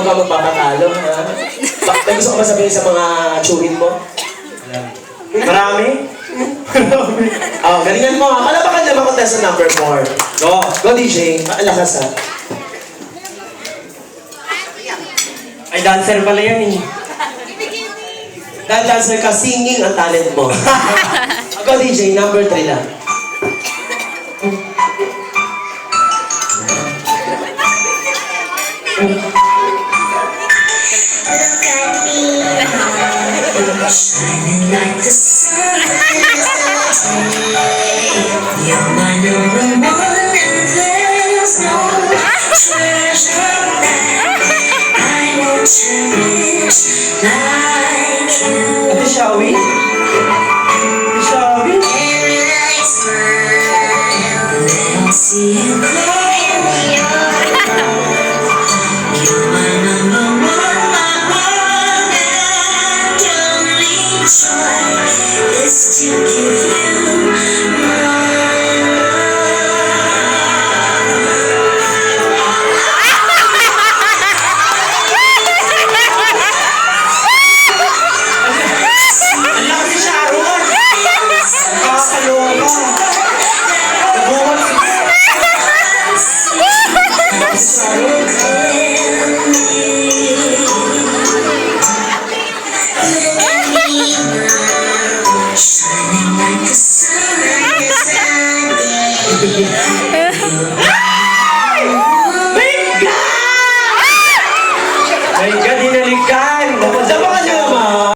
huwag ka magpapatalo, ha? May gusto ko ba sabihin sa mga tsuhin mo? Marami? Marami. Oh, galingan mo, ha? Palabakan naman contestant number 4. Go! Go, DJ. Lakas, ha? Ay, dancer pala yan eh. Dahil dancer ka, singing ang talent mo. Go, DJ. Number 3 lang. Shining like the sun. You're my number one, and there's no treasure that I want to reach like you. Ate Shawi? Ate Shawi? Every night I smile, then I see you crying. You're my number one, and only joy is to give you my love. Ang laki ni Sharon! Nakakaloka! Nabuhat si Sharon! Shining like the sun.